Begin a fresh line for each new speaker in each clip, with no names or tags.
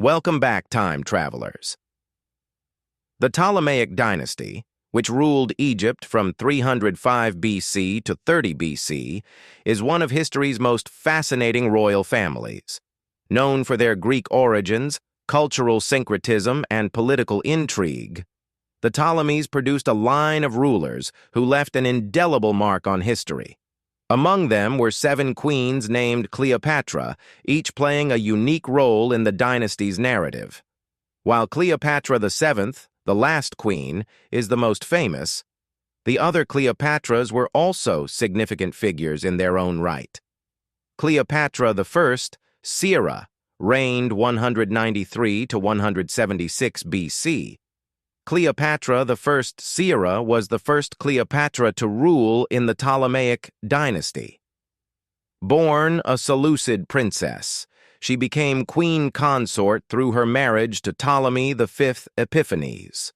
Welcome back, time travelers. The Ptolemaic Dynasty, which ruled Egypt from 305 BC to 30 BC, is one of history's most fascinating royal families. Known for their Greek origins, cultural syncretism, and political intrigue, the Ptolemies produced a line of rulers who left an indelible mark on history. Among them were 7 queens named Cleopatra, each playing a unique role in the dynasty's narrative. While Cleopatra VII, the last queen, is the most famous, the other Cleopatras were also significant figures in their own right. Cleopatra I, Syra, reigned 193 to 176 BC. Cleopatra I Syra was the first Cleopatra to rule in the Ptolemaic Dynasty. Born a Seleucid princess, she became queen consort through her marriage to Ptolemy V Epiphanes.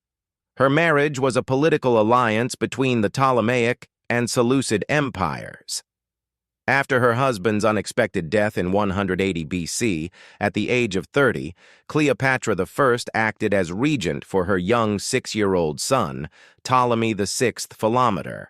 Her marriage was a political alliance between the Ptolemaic and Seleucid empires. After her husband's unexpected death in 180 BC, at the age of 30, Cleopatra I acted as regent for her young 6-year-old son, Ptolemy VI Philometor.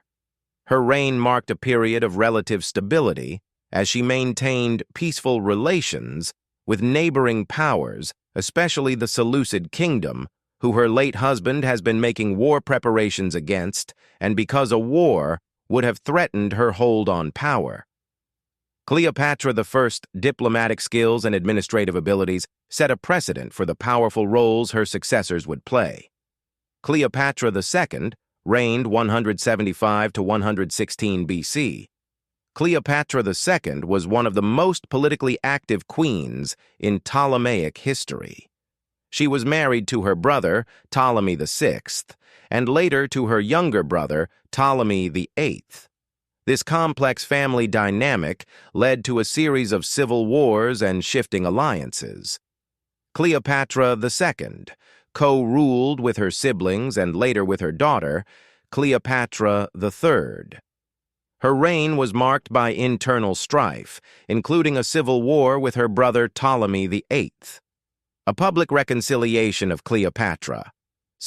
Her reign marked a period of relative stability as she maintained peaceful relations with neighboring powers, especially the Seleucid kingdom, who her late husband has been making war preparations against, and because a war would have threatened her hold on power. Cleopatra I's diplomatic skills and administrative abilities set a precedent for the powerful roles her successors would play. Cleopatra II reigned 175 to 116 BC. Cleopatra II was one of the most politically active queens in Ptolemaic history. She was married to her brother, Ptolemy VI, and later to her younger brother, Ptolemy VIII. This complex family dynamic led to a series of civil wars and shifting alliances. Cleopatra II co-ruled with her siblings and later with her daughter, Cleopatra III. Her reign was marked by internal strife, including a civil war with her brother Ptolemy VIII. A public reconciliation of Cleopatra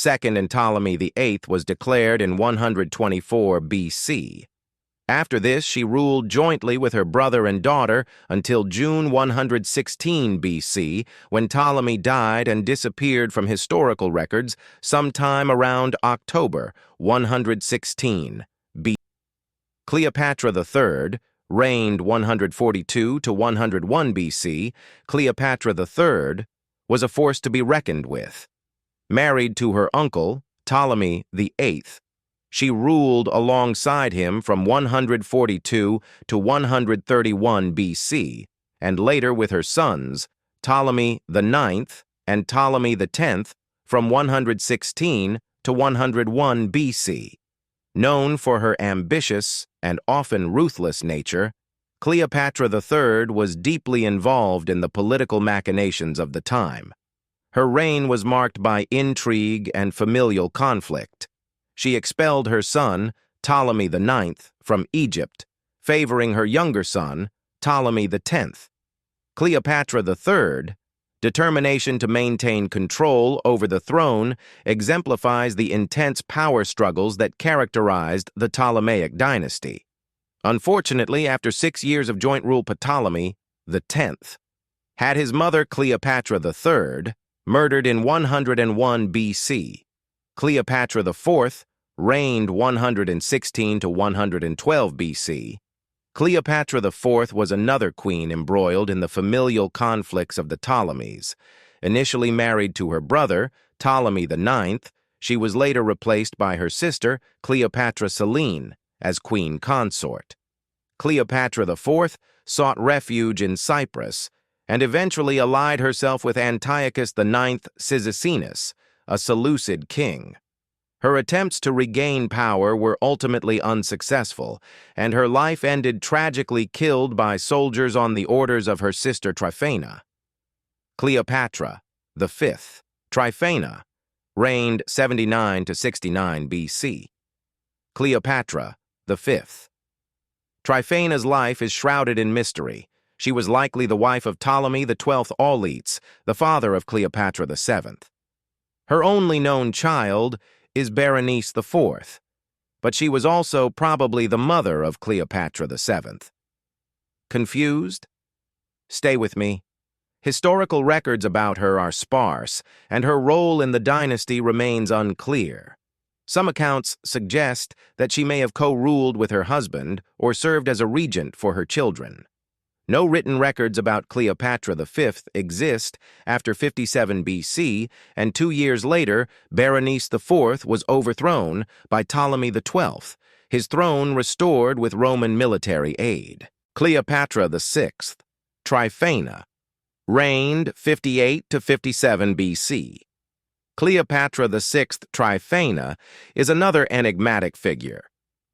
II and Ptolemy VIII was declared in 124 BC. After this, she ruled jointly with her brother and daughter until June 116 BC, when Ptolemy died and disappeared from historical records sometime around October 116 BC. Cleopatra III reigned 142 to 101 BC. Cleopatra III was a force to be reckoned with. Married to her uncle, Ptolemy VIII, she ruled alongside him from 142 to 131 BC, and later with her sons, Ptolemy IX and Ptolemy X, from 116 to 101 BC. Known for her ambitious and often ruthless nature, Cleopatra III was deeply involved in the political machinations of the time. Her reign was marked by intrigue and familial conflict. She expelled her son, Ptolemy IX, from Egypt, favoring her younger son, Ptolemy X. Cleopatra III's determination to maintain control over the throne exemplifies the intense power struggles that characterized the Ptolemaic dynasty. Unfortunately, after 6 years of joint rule, Ptolemy X had his mother Cleopatra III murdered in 101 BC. Cleopatra IV reigned 116 to 112 BC. Cleopatra IV was another queen embroiled in the familial conflicts of the Ptolemies. Initially married to her brother, Ptolemy IX, she was later replaced by her sister, Cleopatra Selene, as queen consort. Cleopatra IV sought refuge in Cyprus and eventually allied herself with Antiochus IX Cyzicenus, a Seleucid king. Her attempts to regain power were ultimately unsuccessful, and her life ended tragically killed by soldiers on the orders of her sister Tryphena. Cleopatra V Tryphena reigned 79 to 69 BC. Cleopatra V. Tryphaena's life is shrouded in mystery. She was likely the wife of Ptolemy XII Auletes, the father of Cleopatra VII. Her only known child is Berenice IV, but she was also probably the mother of Cleopatra VII. Confused? Stay with me. Historical records about her are sparse, and her role in the dynasty remains unclear. Some accounts suggest that she may have co-ruled with her husband or served as a regent for her children. No written records about Cleopatra V exist after 57 BC, and 2 years later, Berenice IV was overthrown by Ptolemy XII, his throne restored with Roman military aid. Cleopatra VI, Tryphena, reigned 58 to 57 BC. Cleopatra VI Tryphena is another enigmatic figure.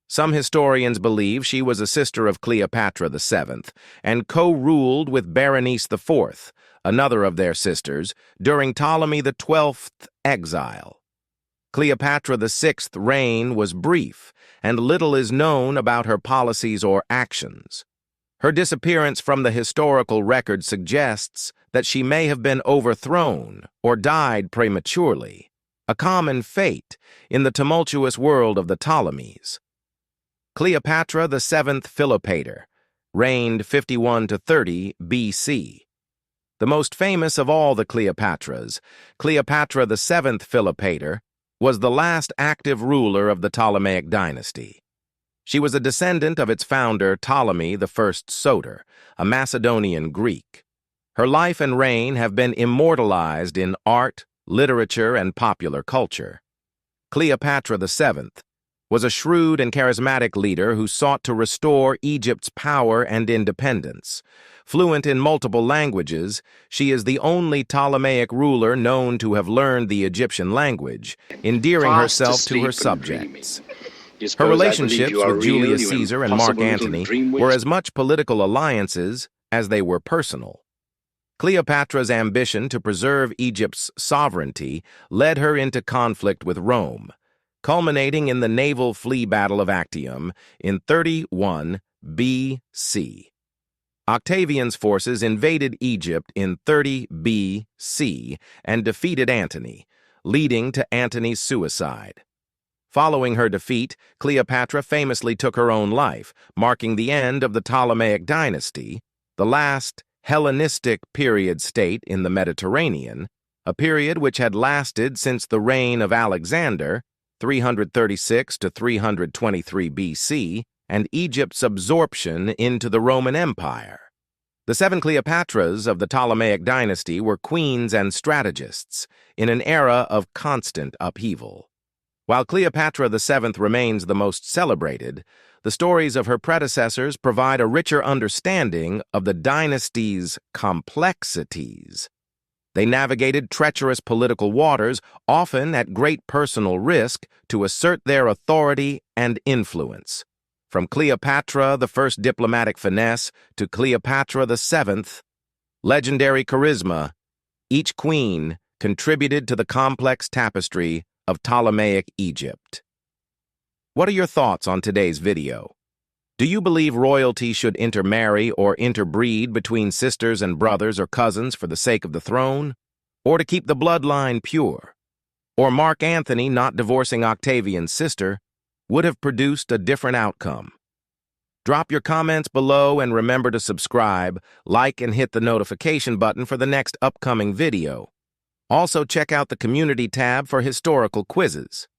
Some historians believe she was a sister of Cleopatra VII and co-ruled with Berenice IV, another of their sisters, during Ptolemy XII's exile. Cleopatra VI's reign was brief, and little is known about her policies or actions. Her disappearance from the historical record suggests that she may have been overthrown or died prematurely, a common fate in the tumultuous world of the Ptolemies. Cleopatra VII Philopator reigned 51 to 30 BC. The most famous of all the Cleopatras, Cleopatra VII Philopator, was the last active ruler of the Ptolemaic Dynasty. She was a descendant of its founder Ptolemy I Soter, a Macedonian Greek. Her life and reign have been immortalized in art, literature, and popular culture. Cleopatra VII was a shrewd and charismatic leader who sought to restore Egypt's power and independence. Fluent in multiple languages, she is the only Ptolemaic ruler known to have learned the Egyptian language, endearing herself to her subjects. Her relationships with Julius Caesar and Mark Antony were as much political alliances as they were personal. Cleopatra's ambition to preserve Egypt's sovereignty led her into conflict with Rome, culminating in the naval fleet battle of Actium in 31 BC. Octavian's forces invaded Egypt in 30 BC and defeated Antony, leading to Antony's suicide. Following her defeat, Cleopatra famously took her own life, marking the end of the Ptolemaic Dynasty, the last Hellenistic period state in the Mediterranean, a period which had lasted since the reign of Alexander, 336 to 323 BC, and Egypt's absorption into the Roman Empire. The seven Cleopatras of the Ptolemaic dynasty were queens and strategists in an era of constant upheaval. While Cleopatra VII remains the most celebrated, the stories of her predecessors provide a richer understanding of the dynasty's complexities. They navigated treacherous political waters, often at great personal risk, to assert their authority and influence. From Cleopatra, the first diplomatic finesse, to Cleopatra VII, legendary charisma, each queen contributed to the complex tapestry of Ptolemaic Egypt. What are your thoughts on today's video? Do you believe royalty should intermarry or interbreed between sisters and brothers or cousins for the sake of the throne? Or to keep the bloodline pure? Or Mark Antony not divorcing Octavian's sister would have produced a different outcome? Drop your comments below and remember to subscribe, like, and hit the notification button for the next upcoming video. Also check out the community tab for historical quizzes.